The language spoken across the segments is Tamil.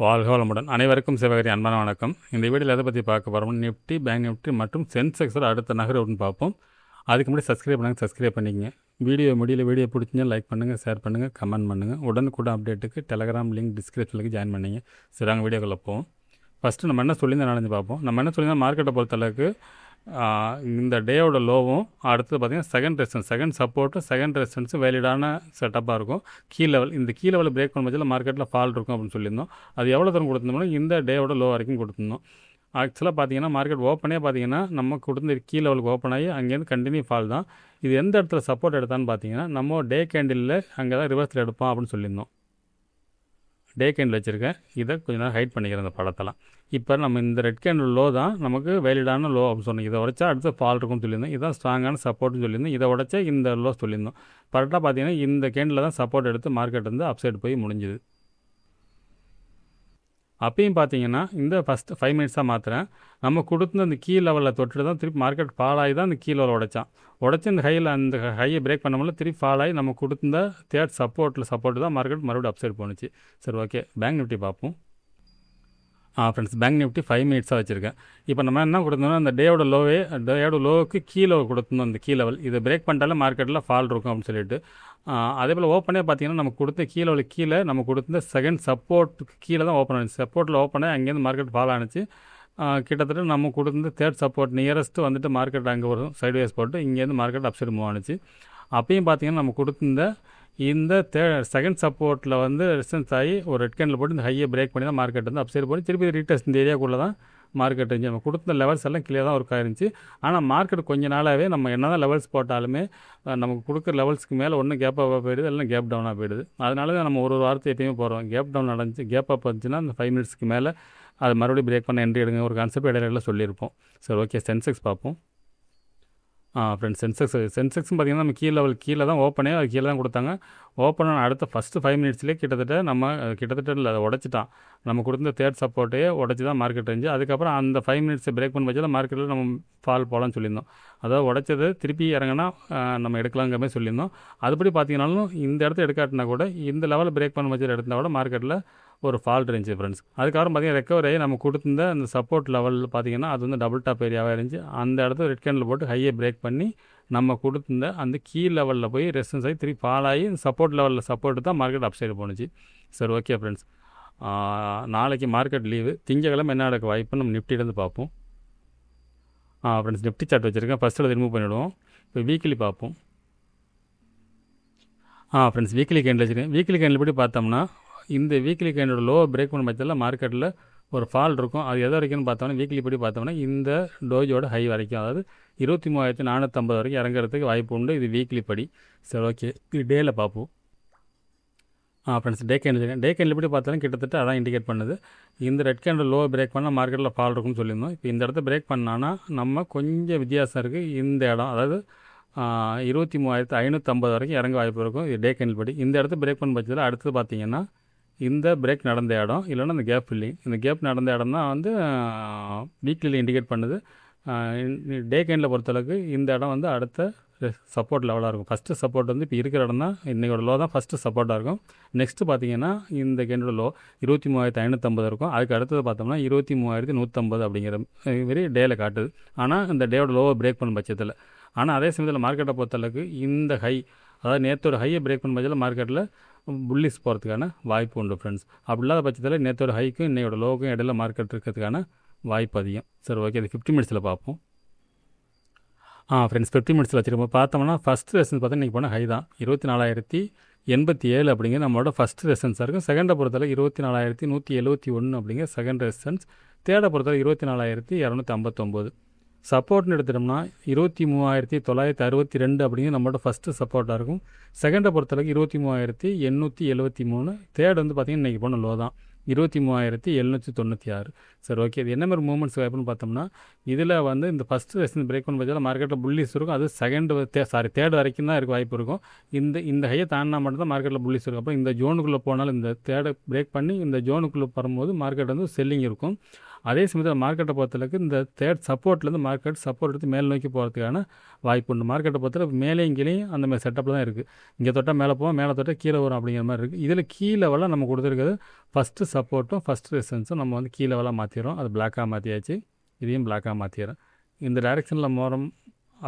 வாழ்க வளமுடன். அனைவருக்கும் சிவகரி அன்பான வணக்கம். இந்த வீடியோவில் எதை பற்றி பார்க்க போகிறோம், நிஃப்டி, பேங்க் நிஃப்டி மற்றும் சென்செக்ஸோட அடுத்த நகர்வுன்னு பார்ப்போம். அதுக்கு முன்னாடி சப்ஸ்கிரைப் பண்ணிக்கங்க. வீடியோ பிடிச்சிங்க லைக் பண்ணுங்கள், ஷேர் பண்ணுங்கள், கமெண்ட் பண்ணுங்கள். உடனுக்குடன் அப்டேட்டுக்கு டெலகிராம் லிங்க் டிஸ்கிரிப்ஷனுக்கு ஜாயின் பண்ணிங்க. சரி, அங்கே வீடியோக்குள்ளே போவோம். ஃபஸ்ட்டு நம்ம என்ன சொல்லியிருந்தோம் நாலஞ்சு பார்ப்போம். நம்ம என்ன சொல்லியிருந்தோம், மார்க்கெட்டை பொறுத்தளவுக்கு இந்த டேயோட லோவும் அடுத்தது பார்த்திங்கன்னா செகண்ட் சப்போர்ட்டு செகண்ட் ரெசிஸ்டன்ஸு வேலிடான செட்டப்பாக இருக்கும். இந்த கீ லெவலில் பிரேக் பண்ண பட்சத்தில் மார்க்கெட்டில் ஃபால் இருக்கும் அப்படின்னு சொல்லியிருந்தோம். அது எவ்வளோ தூரம் கொடுத்துருந்தோம்னா இந்த டேயோட லோ வரைக்கும் கொடுத்துருந்தோம். ஆக்சுவலாக பார்த்தீங்கன்னா மார்க்கெட் ஓப்பனே பார்த்தீங்கன்னா நம்ம கொடுத்த கீ லெவலுக்கு ஓப்பன் ஆகி அங்கேருந்து கண்டினியூ ஃபால் தான். இது எந்த இடத்துல சப்போர்ட் எடுத்தான்னு பார்த்தீங்கன்னா நம்ம டே கேண்டிலில் அங்கே தான் ரிவர்ஸில் எடுப்போம் அப்படின்னு சொல்லியிருந்தோம். டே கேண்டில் வச்சுருக்கேன், இதை கொஞ்சம் நேரம் ஹைட் பண்ணிக்கிறேன் இந்த படத்தெல்லாம். இப்போ நம்ம இந்த ரெட் கேண்டில் லோ தான் நமக்கு வேலிடான லோ அப்படின்னு சொன்னோம். இதை உடச்சா அடுத்து ஃபால் இருக்கும்னு சொல்லியிருந்தோம். இதுதான் ஸ்ட்ராங்கான சப்போர்ட்னு சொல்லியிருந்தோம். இதை உடச்சா இந்த லோ சொல்லியிருந்தோம். கரெக்டாக பார்த்தீங்கன்னா இந்த கேண்டில் தான் சப்போர்ட் எடுத்து மார்க்கெட் வந்து அப்சைடு போய் முடிஞ்சுது. அப்பயும் பார்த்தீங்கன்னா இந்த ஃபஸ்ட்டு 5 மினிட்ஸாக மாற்றுறேன். நம்ம கொடுத்து அந்த கீ லெவலில் தொட்டுட்டு தான் திருப்பி மார்க்கெட் ஃபால் ஆகி தான் அந்த கீ லெவலில் உடச்சி அந்த ஹையை பிரேக் பண்ண திருப்பி ஃபால் ஆகி நம்ம கொடுத்த தேர்ட் சப்போர்ட்டு தான் மார்க்கெட் மறுபடியும் அப்சைடு போணுச்சு. சரி, ஓகே, பேங்க் நிஃப்டி பார்ப்போம். ஃப்ரெண்ட்ஸ், பேங்க் நிஃப்டி 5 மினிட்ஸாக வச்சுருக்கேன். இப்போ நம்ம என்ன கொடுத்தோம்னா அந்த டேயோட லோவுக்கு கீழே கொடுத்துருந்தோம். அந்த கீ லெவல் இதை பிரேக் பண்ணிட்டாலே மார்க்கெட்டில் ஃபால் இருக்கும் அப்படின்னு சொல்லிட்டு அதே போல் ஓப்பனே பார்த்தீங்கன்னா நம்ம கொடுத்த கீழே நம்ம கொடுத்த செகண்ட் சப்போர்ட்டுக்கு கீழே தான் ஓப்பன் ஆனிச்சு. சப்போர்ட்டில் ஓப்பன் ஆகி அங்கேருந்து மார்க்கெட் ஃபால் ஆனிச்சு. கிட்டத்தட்ட நம்ம கொடுத்த தேர்ட் சப்போர்ட் நியரஸ்ட்டு வந்துட்டு மார்க்கெட் அங்கே வரும் சைட்வேஸ் போட்டு இங்கேருந்து மார்க்கெட் அப்சைடு மூவ் ஆனிச்சு. அப்பயும் பார்த்தீங்கன்னா நம்ம கொடுத்த இந்த செகண்ட் சப்போர்ட்டில் வந்து ரெசிஸ்டன்ஸ் ஆகி ஒரு ரெட் கேண்டில் போட்டு இந்த ஹையை பிரேக் பண்ணி தான் மார்க்கெட் வந்து அப்சைடு போய் திருப்பி ரீடெஸ்ட் இந்த ஏரியாக்குள்ளே தான் மார்க்கெட் இருந்துச்சு. நம்ம கொடுத்த லெவல்ஸ் எல்லாம் கிளியர் தான் ஒர்க் ஆயிருந்துச்சு. ஆனால் மார்க்கெட் கொஞ்ச நாளாகவே நம்ம என்ன தான் லெவல்ஸ் போட்டாலுமே நமக்கு கொடுக்குற லெவல்ஸ்க்கு மேலே ஒன்று கேப் அப்பாக போயிடுது, இல்லைனா கேப் டவுனாக போயிடுது. அதனால தான் நம்ம ஒரு வாரத்தை எப்பயுமே போகிறோம். கேப் டவுன் நடந்துச்சு, கேப் அப் வந்துச்சுன்னா அந்த 5 மினிட்ஸ்க்கு மேலே அது மறுபடியும் பிரேக் பண்ண என்ட்ரி எடுங்க ஒரு கான்செப்ட் இடையில சொல்லியிருப்போம். சரி, ஓகே, சென்செக்ஸ் பார்ப்போம். ஃப்ரெண்ட்ஸ், சென்செக்ஸும் பார்த்திங்கன்னா நம்ம கீழே தான் ஓப்பனே, அது கீழே தான் கொடுத்தாங்க. ஓப்பன் அடுத்த ஃபஸ்ட்டு 5 மினிட்ஸ்லேயே கிட்டத்தட்ட இல்லை அதை உடச்சிட்டான். நம்ம கொடுத்த தேர்ட் சப்போர்ட்டையே உடச்சி தான் மார்க்கெட் இருந்துச்சு. அதுக்கப்புறம் அந்த 5 மினிட்ஸை பிரேக் பண்ண வச்சு தான் மார்க்கெட்டில் நம்ம ஃபால் போகலான்னு சொல்லியிருந்தோம். அதாவது உடச்சது திருப்பி இறங்கினா நம்ம எடுக்கலாங்கிற மாதிரி சொல்லியிருந்தோம். அதுபடி பார்த்தீங்கன்னாலும் இந்த இடத்த எடுக்காட்டினா கூட இந்த லெவலில் பிரேக் பண்ண வச்சு எடுத்தால் கூட மார்க்கெட்டில் ஒரு ஃபால்ட் இருந்துச்சு ஃப்ரெண்ட்ஸ். அதுக்கப்புறம் பார்த்திங்கன்னா ரெக்கவர் ஆகி நம்ம கொடுத்துருந்த அந்த சப்போர்ட் லெவலில் பார்த்திங்கன்னா அது வந்து டபுள் டாப் ஏரியாவாக இருந்துச்சு. அந்த இடத்துல ரெட் கேண்டில் போட்டு ஹையை பிரேக் பண்ணி நம்ம கொடுத்துருந்த அந்த கீ லெவலில் போய் ரெசிஸ்டன்ஸ் ஆகி திருப்பி ஃபால் ஆகி சப்போர்ட் லெவலில் சப்போர்ட்டு தான் மார்க்கெட் அப்சைடு போணுச்சு. சரி, ஓகே ஃப்ரெண்ட்ஸ், நாளைக்கு மார்க்கெட் லீவு. திங்கக்கிழமை என்ன நடக்க வாய்ப்புன்னு நம்ம நிஃப்டியிலேருந்து பார்ப்போம். ஃப்ரெண்ட்ஸ், நிஃப்டி சார்ட் வச்சுருக்கேன். ஃபஸ்ட்டில் ரிமூவ் பண்ணிவிடுவோம். இப்போ வீக்லி பார்ப்போம். ஃப்ரெண்ட்ஸ், வீக்லி கேண்டில் வச்சுருக்கேன். வீக்லி கேண்டில் படி பார்த்தோம்னா இந்த வீக்லி கேண்டோட லோ பிரேக் பண்ண பட்சத்தில் மார்க்கெட்டில் ஒரு ஃபால் இருக்கும். அது எது வரைக்கும்னு பார்த்தோம்னா வீக்லி படி பார்த்தோம்னா இந்த டோஜோட ஹை வரைக்கும், அதாவது 23,450 வரைக்கும் இறங்குறதுக்கு வாய்ப்பு உண்டு. இது வீக்லி படி. சரி, ஓகே, இது டேயில் பார்ப்போம். ஃப்ரெண்ட்ஸ், டே கேண்டில் படி பார்த்தாலும் கிட்டத்தட்ட அதான் இண்டிகேட் பண்ணுது. இந்த ரெட் கேண்டில் லோ பிரேக் பண்ணால் மார்க்கெட்டில் ஃபால் இருக்கும்னு சொல்லியிருந்தோம். இப்போ இந்த இடத்த பிரேக் பண்ணான்னா நம்ம கொஞ்சம் வித்தியாசம் இருக்குது. இந்த இடம் அதாவது 23,550 வரைக்கும் இறங்க வாய்ப்பு இருக்கும். இது டே கேண்டில் படி. இந்த இடத்த பிரேக் பண்ண பட்சத்தில் அடுத்து பார்த்திங்கன்னா இந்த பிரேக் நடந்த இடம், இல்லைன்னா இந்த கேப் ஃபில்லிங். இந்த கேப் நடந்த இடம் தான் வந்து வீக்லியில் இண்டிகேட் பண்ணுது. டே கேண்டில் பொறுத்தளவுக்கு இந்த இடம் வந்து அடுத்த சப்போர்ட் லெவலாக இருக்கும். ஃபஸ்ட்டு சப்போர்ட் வந்து இப்போ இருக்கிற இடம் தான் இன்றைக்கோட லோ தான் ஃபஸ்ட்டு சப்போர்ட்டாக இருக்கும். நெக்ஸ்ட்டு பார்த்திங்கன்னா இந்த கேண்டோட லோ 23,550 இருக்கும். அதுக்கு அடுத்தது பார்த்தோம்னா 23,150 அப்படிங்கிற மாரி டேயில் காட்டுது. ஆனால் இந்த டேயோட லோவை பிரேக் பண்ண பட்சத்தில், ஆனால் அதே சமயத்தில் மார்க்கெட்டை பொறுத்தளவுக்கு இந்த ஹை, அதாவது நேற்றோட ஹையை பிரேக் பண்ண பட்சத்தில் மார்க்கெட்டில் புல்லிஸ் போகிறதுக்கான வாய்ப்பு உண்டு ஃப்ரெண்ட்ஸ். அப்படி இல்லாத பட்சத்தில் நேற்றோட ஹைக்கும் இன்னையோட லோவுக்கும் இடையில மார்க்கெட் இருக்கிறதுக்கான வாய்ப்பு அதிகம். சரி, ஓகே, இது 50 மினிட்ஸில் பார்ப்போம். ஃப்ரெண்ட்ஸ், 50 மினிட்ஸில் வச்சுருப்போம். பார்த்தோம்னா ஃபஸ்ட் ரெசன்ஸ் பார்த்தா இன்றைக்கி போனால் ஹை தான் 24,087 அப்படிங்கிற நம்மளோட ஃபஸ்ட் ரெசன்ஸாக இருக்கும். செகண்டை பொறுத்தவரை 24,171 அப்படிங்கிற செகண்ட் ரெசன்ஸ். தேர்டை பொறுத்தவரை 24,259. சப்போர்ட்னு எடுத்துட்டோம்னா 23,962 அப்படிங்கிற நம்மளோட ஃபஸ்ட்டு சப்போர்ட்டாக இருக்கும். செகண்டை பொறுத்தளவுக்கு 23,873. தேர்ட் வந்து பார்த்திங்கன்னா இன்றைக்கி போன லோ தான் 23,796. சரி, ஓகே, இது என்ன மாதிரி மூவ்மெண்ட்ஸ் வாய்ப்புன்னு பார்த்தோம்னா இதில் வந்து இந்த ஃபஸ்ட்டு ரெசிஸ்டன்ஸ் பிரேக் பண்ண பட்சத்தில் மார்க்கெட்டில் புல்லிஸ் இருக்கும். அது தேர்ட் வரைக்கும் தான் இருக்க வாய்ப்பு இருக்கும். இந்த ஹையை தாண்டினா மட்டும்தான் மார்க்கெட்டில் புல்லிஸ் இருக்கும். அப்புறம் இந்த ஜோனுக்குள்ளே போனாலும் இந்த தேர்டை பிரேக் பண்ணி இந்த ஜோனுக்குள்ளே வரும்போது மார்க்கெட் வந்து செல்லிங் இருக்கும். அதே சமயத்தில் மார்க்கெட்டை பொறுத்தளவுக்கு இந்த தேர்ட் சப்போர்ட்லேருந்து மார்க்கெட் சப்போர்ட் எடுத்து மேல் நோக்கி போகிறதுக்கான வாய்ப்பு உண்டு. மார்க்கெட்டை பொறுத்தளவுக்கு மேலேயும் கீழேயும் அந்த மாதிரி செட்டப்பில் தான் இருக்குது. இங்கே தொட்டால் மேலே போவோம், மேலே தொட்டால் கீழே வரும் அப்படிங்கிற மாதிரி இருக்குது. இதில் கீழே லெவலாக நம்ம கொடுத்துருக்கிறது ஃபஸ்ட்டு சப்போர்ட்டும் ஃபஸ்ட்டு ரெசிஸ்டன்ஸும் நம்ம வந்து கீழே லெவலாக மாற்றிடுறோம். அது பிளாக்காக மாற்றியாச்சு, இதையும் பிளாக்காக மாற்றிடுறோம். இந்த டைரெக்ஷனில் மோரம்,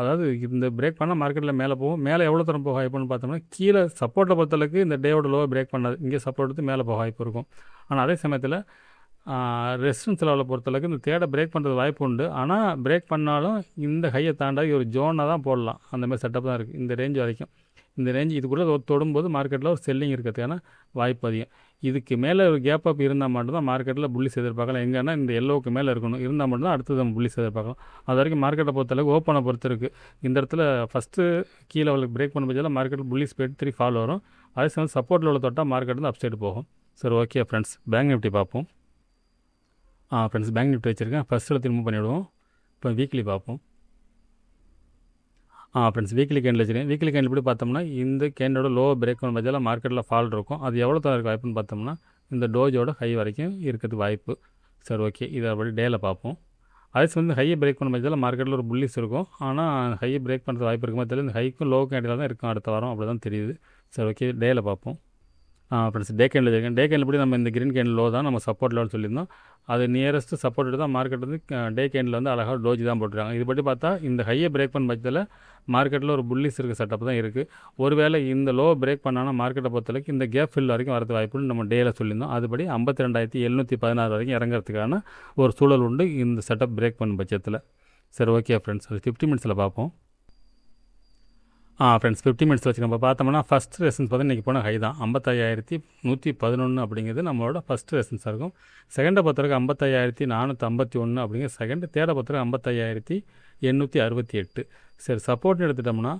அதாவது இந்த பிரேக் பண்ணால் மார்க்கெட்டில் மேலே போகும். மேலே எவ்வளோ தூரம் போக வாய்ப்புன்னு பார்த்தோம்னா கீழே சப்போர்ட்டை பொறுத்தளவுக்கு இந்த டேவோட லோவை பிரேக் பண்ணாது, இங்கே சப்போர்ட் எடுத்து மேலே போக வாய்ப்பு இருக்கும். ஆனால் அதே சமயத்தில் ரெசிஸ்டன்ஸ் லெவலை பொறுத்தளவுக்கு இந்த தேடை பிரேக் பண்ணுறது வாய்ப்பு உண்டு. ஆனால் பிரேக் பண்ணாலும் இந்த ஹையை தாண்டாது ஒரு ஜோனாக தான் போடலாம். அந்த மாதிரி செட்டப் தான் இருக்குது இந்த ரேஞ்ச் வரைக்கும். இந்த ரேஞ்ச் இதுக்குள்ளே தொடும்போது மார்க்கெட்டில் ஒரு செல்லிங் இருக்கிறதுக்கான வாய்ப்பு அதிகம். இதுக்கு மேலே ஒரு கேப் அப் இருந்தால் மட்டும்தான் மார்க்கெட்டில் புள்ளிஸ் எதிர்பார்க்கலாம். எங்கன்னா இந்த எல்லோவுக்கு மேலே இருக்கணும், இருந்தால் மட்டும்தான் அடுத்தது நம்ம புள்ளிஸ் எதிர்பார்க்கலாம். அது வரைக்கும் மார்க்கெட்டை பொறுத்தளவுக்கு ஓப்பனை பொறுத்து இருக்குது. இந்த இடத்துல ஃபஸ்ட்டு கீழே லெவலுக்கு பிரேக் பண்ண பட்சத்தில் மார்க்கெட்டில் புள்ளிஸ் போய்ட்டு 3 ஃபால் வரும். அதே சமயம் சப்போர்ட் லெவலில் தொட்டால் மார்க்கெட் வந்து அப்சைடு போகும். சரி, ஓகே ஃப்ரெண்ட்ஸ், பேங்க் நிஃப்டி பார்ப்போம். ஃப்ரெண்ட்ஸ், பேங்க் நிஃப்டி வச்சுருக்கேன். ஃபஸ்ட்டில் ரிமூவ் பண்ணிவிடுவோம். இப்போ வீக்லி பார்ப்போம். ஃப்ரெண்ட்ஸ், வீக்லி கேண்டில் வச்சுருக்கேன். வீக்லி கேண்டில் எப்படி பார்த்தோம்னா இந்த கேண்டோட லோ பிரேக் பண்ண பட்சத்தில் மார்க்கெட்டில் ஃபால் இருக்கும். அது எவ்வளோ தூரம் இருக்க வாய்ப்புன்னு பார்த்தோம்னா இந்த டோஜோட ஹை வரைக்கும் இருக்கிறது வாய்ப்பு. சரி, ஓகே, இதை அப்படி டேயில் பார்ப்போம். அதே வந்து ஹையை பிரேக் பண்ண பட்சத்தில் மார்க்கெட்டில் ஒரு புள்ளிஸ் இருக்கும். ஆனால் ஹையை பிரேக் பண்ணுறது வாய்ப்பு இருக்குமா தெரியல. இந்த ஹைக்கும் லோ கேண்டில் தான் இருக்கும் அடுத்த வாரம், அப்படி தான் தெரியுது. சரி, ஓகே, டேயில் பார்ப்போம். ஃப்ரெண்ட்ஸ், டே கேண்டில் வச்சுருக்கேன். டே கேண்டில் படி நம்ம இந்த கிரீன் கேண்டில் லோ தான் நம்ம சப்போர்ட் லெவல் சொல்லியிருந்தோம். அது நியரஸ்ட்டு சப்போர்ட் தான் மார்க்கெட் வந்து டே கேண்டில் வந்து அழகாக டோஜி தான் போட்டுருக்காங்க. இது பற்றி பார்த்தா இந்த ஹையை பிரேக் பண்ண பட்சத்தில் மார்க்கெட்டில் ஒரு புள்ளிஸ் இருக்க செட்டப் தான் இருக்குது. ஒருவேளை இந்த லோ பிரேக் பண்ணாலும் மார்க்கெட்டை பொறுத்தளவுக்கு இந்த கேப் ஃபில் வரைக்கும் வரது வாய்ப்புன்னு நம்ம டேயில் சொல்லியிருந்தோம். அதுபடி 52,716 வரைக்கும் இறங்கிறதுக்கான ஒரு சூழல் உண்டு இந்த செட்டப் பிரேக் பண்ண பட்சத்தில். சரி, ஓகே ஃப்ரெண்ட்ஸ், அது 50 மினிட்ஸில் பார்ப்போம். ஃப்ரெண்ட்ஸ், 50 மினிட்ஸ் வச்சு நம்ம பார்த்தோம்னா ஃபஸ்ட் ரெசன்ஸ் பார்த்தா இன்றைக்கி போன ஹை தான் 55,111 அப்படிங்கிறது நம்மளோட ஃபஸ்ட்டு ரெசன்ஸாக இருக்கும். செகண்டை பொறுத்தவரைக்கும் 55,451 அப்படிங்கிற செகண்ட். தேர்டை பொறுத்தவரைக்கும் 55,868. சரி, சப்போர்ட்னு எடுத்துட்டோம்னா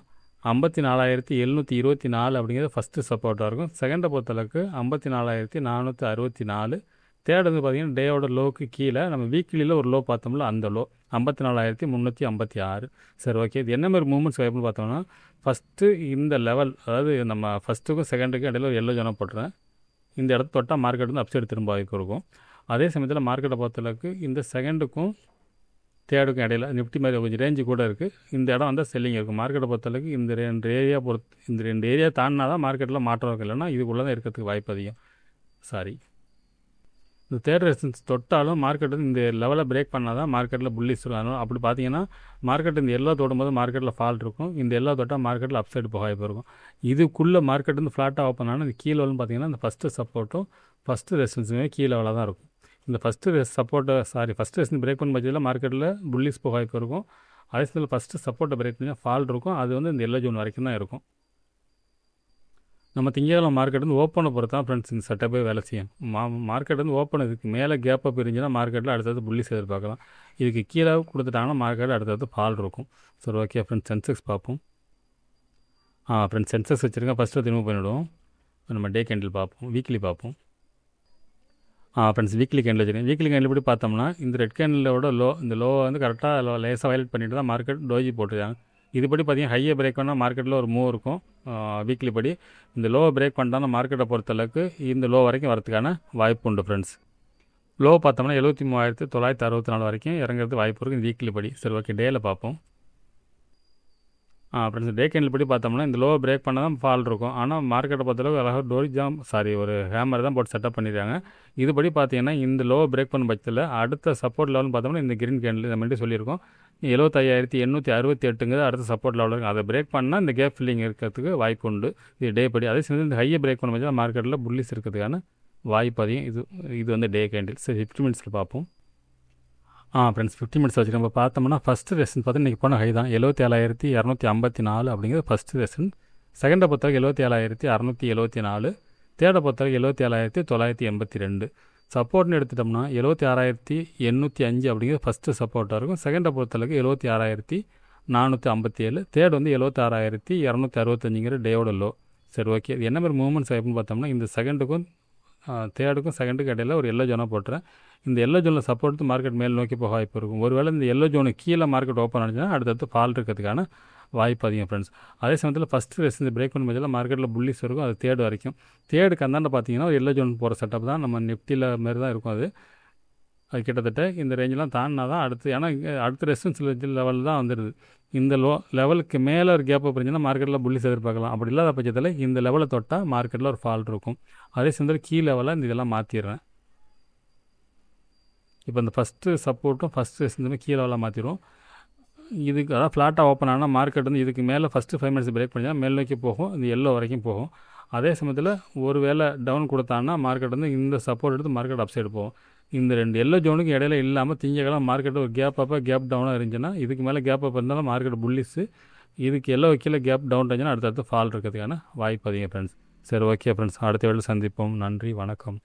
54,724 அப்படிங்கிறது ஃபஸ்ட்டு சப்போர்ட்டாக இருக்கும். செகண்டை பொறுத்தளவுக்கு 54,464. தேர்ட் வந்து பார்த்திங்கன்னா டேயோட லோவுக்கு கீழே நம்ம வீக்லியில் ஒரு லோ பார்த்தோம்ல, அந்த லோ 54,356. சரி, ஓகே, இது என்ன மாதிரி மூவ்மெண்ட்ஸ் வாய்ப்புன்னு பார்த்தோம்னா ஃபஸ்ட்டு இந்த லெவல், அதாவது நம்ம ஃபஸ்ட்டுக்கும் செகண்டுக்கும் இடையில ஒரு எல்லோ ஜோனாக போட்டுறேன். இந்த இடத்த தொட்டால் மார்க்கெட் வந்து அப்சைடு திரும்ப வாய்ப்பு இருக்கும். அதே சமயத்தில் மார்க்கெட்டை பொறுத்தளவுக்கு இந்த செகண்டுக்கும் தேர்டுக்கும் இடையில நிஃப்டி மாதிரி கொஞ்சம் ரேஞ்சு கூட இருக்குது. இந்த இடம் வந்து செல்லிங் இருக்கும். மார்க்கெட்டை பொறுத்தளவுக்கு இந்த 2 ஏரியா இந்த 2 ஏரியா தாண்டினா தான் மார்க்கெட்டில் மாற்றம் இருக்கும். இல்லைன்னா இதுக்குள்ளே தான் இருக்கிறதுக்கு வாய்ப்பு அதிகம். சாரி, இந்த தேர்ட் ரெசிஸ்டன்ஸ் தொட்டாலும் மார்க்கெட் வந்து இந்த லெவலை பிரேக் பண்ணால் தான் மார்க்கெட்டில் புள்ளிஸ் இருக்கும். அப்படி பார்த்தீங்கன்னா மார்க்கெட் இந்த எல்லோ தொடும்போது மார்க்கெட்டில் ஃபால் இருக்கும். இந்த எல்லோ தொட்டால் மார்க்கெட்டில் அப்சைடு போக வாய்ப்பு இருக்கும். இதுக்குள்ளே மார்க்கெட் வந்து ஃப்ளாட்டாக ஓப்பன் ஆனால் இந்த கீழே லெவல்னு பார்த்தீங்கன்னா இந்த ஃபஸ்ட்டு சப்போர்ட்டும் ஃபஸ்ட்டு ரெசிஸ்டன்ஸுமே கீழே லெவலாக தான் இருக்கும். இந்த ஃபஸ்ட்டு ஃபஸ்ட்டு ரெசிஸ்டன்ஸ் பிரேக் பண்ண பட்சத்தில் மார்க்கெட்டில் புள்ளிஸ் போக வாய்ப்பு இருக்கும். அதே சமயத்தில் ஃபஸ்ட்டு சப்போர்ட்டை பிரேக் பண்ணி ஃபால் இருக்கும். அது வந்து இந்த எல்லோ ஜோன் வரைக்கும் தான் இருக்கும். நம்ம திங்கக்கிழமை மார்க்கெட் வந்து ஓப்பனை பொறுத்து தான் ஃப்ரெண்ட்ஸ் இந்த செட்டப்பே வேலை செய்யும். மார்க்கெட் வந்து ஓப்பன் இதுக்கு மேலே கேப் அப் இருந்துச்சுன்னா மார்க்கெட்டில் அடுத்தது புள்ளிஸ் எதிர்பார்க்கலாம். இதுக்கு கீழே கொடுத்துட்டாங்கன்னா மார்க்கெட்டில் அடுத்தது ஃபால் இருக்கும். சரி, ஓகே ஃப்ரெண்ட்ஸ், சென்செக்ஸ் பார்ப்போம். ஃப்ரெண்ட்ஸ், சென்செக்ஸ் வச்சுருக்கேன். ஃபஸ்ட்டு ரிமூவ் பண்ணிவிடுவோம். நம்ம டே கேண்டில் பார்ப்போம், வீக்லி பார்ப்போம். ஃப்ரெண்ட்ஸ், வீக்லி கேண்டில் வச்சுருக்கேன். வீக்லி கேண்டில் எப்படி பார்த்தோம்னா இந்த ரெட் கேண்டிலோட லோ, இந்த லோவை வந்து கரெக்டாக லேசாக வயலேட் பண்ணிட்டு தான் மார்க்கெட் டோஜி போட்டுருக்காங்க. இதுபடி பார்த்தீங்கன்னா ஹையை பிரேக் பண்ணால் மார்க்கெட்டில் ஒரு மூவ் இருக்கும். வீக்லி படி இந்த லோவை பிரேக் பண்ணிட்டால் மார்க்கெட்டை பொறுத்தளவுக்கு இந்த லோ வரைக்கும் வரதுக்கான வாய்ப்பு உண்டு. ஃப்ரெண்ட்ஸ், லோ பார்த்தோம்னா 73,964 வரைக்கும் இறங்குறது வாய்ப்பு இருக்குது வீக்லி படி. சரி, ஓகே, டேயில் பார்ப்போம். ஃப்ரெண்ட்ஸ், டே கேண்டில் படி பார்த்தோம்னா இந்த லோவை பிரேக் பண்ணால் தான் ஃபால் இருக்கும். ஆனால் மார்க்கெட்டை பொறுத்தளவுக்கு அழகாக ஒரு ஹேமர் தான் போட்டு செட்டப் பண்ணியிருக்காங்க. இதுபடி பார்த்தீங்கன்னா இந்த லோவை பிரேக் பண்ண பட்சத்தில் அடுத்த சப்போர்ட் லெவல்னு பார்த்தோம்னா இந்த கிரீன் கேண்டில் நம்ம சொல்லியிருக்கோம் 75,868 அடுத்த சப்போர்ட் லெவலில் இருக்கும். அதை பிரேக் பண்ணால் இந்த கேப் ஃபில்லிங் இருக்கிறதுக்கு வாய்ப்பு உண்டு. இது டே படி. அதே சமயம் இந்த ஹையை பிரேக் பண்ண பட்சத்தில் மார்க்கெட்டில் புள்ளிஸ் இருக்கிறதுக்கான வாய்ப்பு அதிகம். இது வந்து டே கேண்டில். சரி, 50 மினிட்ஸில் பார்ப்போம். ஃப்ரெண்ட்ஸ், 50 மினிட்ஸ் வச்சு நம்ம பார்த்தோம்னா ஃபஸ்ட்டு ரெசன் பார்த்தா இன்றைக்கி போன ஹை தான் 77,254 அப்படிங்கிறது ஃபஸ்ட்டு ரெசன். செகண்டை பொறுத்தவரைக்கும் 77,674. தேர்டை பொறுத்தவரைக்கும் 77,982. சப்போர்ட்னு எடுத்துட்டோம்னா 76,805 அப்படிங்கிறது ஃபஸ்ட்டு சப்போர்ட்டாக இருக்கும். செகண்டை பொறுத்தளவுக்கு 76,457. தேர்ட் வந்து 76,265 டேயோட லோ. சரி, ஓகே, இது என்ன மாதிரி மூவ்மெண்ட்ஸ் ஆகிப்புன்னு பார்த்தோம்னா இந்த செகண்டுக்கும் தேர்டுக்கும் செகண்டுக்கும் இடையில ஒரு எல்லோ ஜோனாக போட்டுறேன். இந்த எல்லோ ஜோனில் சப்போர்ட் மார்க்கெட் மேல் நோக்கி போக வாய்ப்பு இருக்கும். ஒருவேளை இந்த எல்லோ ஜோனுக்கு கீழே மார்க்கெட் ஓப்பன் ஆனிச்சுன்னா அடுத்தடுத்து ஃபால் இருக்கிறதுக்கான வாய்ப்பு அதிகம். ஃப்ரெண்ட்ஸ், அதே சமயத்தில் ஃபஸ்ட்டு ரெசிஸ்டன்ஸ் பிரேக் பண்ண பட்சத்தில் மார்க்கெட்டில் புள்ளிஸ் இருக்கும். அது தேர்டு வரைக்கும். தேர்டுக்கு அந்தாண்ட பார்த்தீங்கன்னா ஒரு எல்லோ ஜோன் போகிற செட்டப் தான் நம்ம நிஃப்டியில் மாரி தான் இருக்கும். அது அது கிட்டத்தட்ட இந்த ரேஞ்செலாம் தாண்டினா தான் அடுத்து, ஏன்னா அடுத்த ரெசிஸ்டன்ஸ் லெவல் தான் வந்துடுது. இந்த லெவலுக்கு மேலே ஒரு கேப் அப் இருந்துச்சுன்னா மார்க்கெட்டில் புல்லிஸ் எதிர்பார்க்கலாம். அப்படி இல்லாத பட்சத்தில் இந்த லெவலை தொட்டால் மார்க்கெட்டில் ஒரு ஃபால் இருக்கும். அதே சமயத்தில் கீ லெவலில் இந்த இதெல்லாம் மாற்றிடுறேன். இப்போ இந்த ஃபஸ்ட்டு சப்போர்ட்டும் ஃபஸ்ட்டு ரெசிஸ்டன்ஸுமே கீ லெவலாக மாற்றிடும். இதுக்கு அதாவது ஃப்ளாட்டாக ஓப்பன் ஆனால் மார்க்கெட் வந்து இதுக்கு மேலே ஃபஸ்ட்டு 5 மினிட்ஸ் பிரேக் பண்ணிங்கன்னா மேல் நோக்கி போகும், இந்த எல்லோ வரைக்கும் போகும். அதே சமயத்தில் ஒரு வேளை டவுன் கொடுத்தான்னா மார்க்கெட் வந்து இந்த சப்போர்ட் எடுத்து மார்க்கெட் அப் சைடு போகும். இந்த 2 எல்லோ ஜோனுக்கு இடையில இல்லாமல் திங்கக்கிழமை மார்க்கெட் ஒரு கேப் அப்போ கேப் டவுனாக இருந்துச்சுன்னா, இதுக்கு மேலே கேப் அப் இருந்தாலும் மார்க்கெட் புல்லிஸு, இதுக்கு எல்லோ கீழே கேப் டவுன் இருந்துச்சுன்னா அடுத்தடுத்து ஃபால் இருக்கிறதுக்கான வாய்ப்பு அதிகம் ஃப்ரெண்ட்ஸ். சரி, ஓகே ஃப்ரெண்ட்ஸ், அடுத்த வேளையில் சந்திப்போம். நன்றி, வணக்கம்.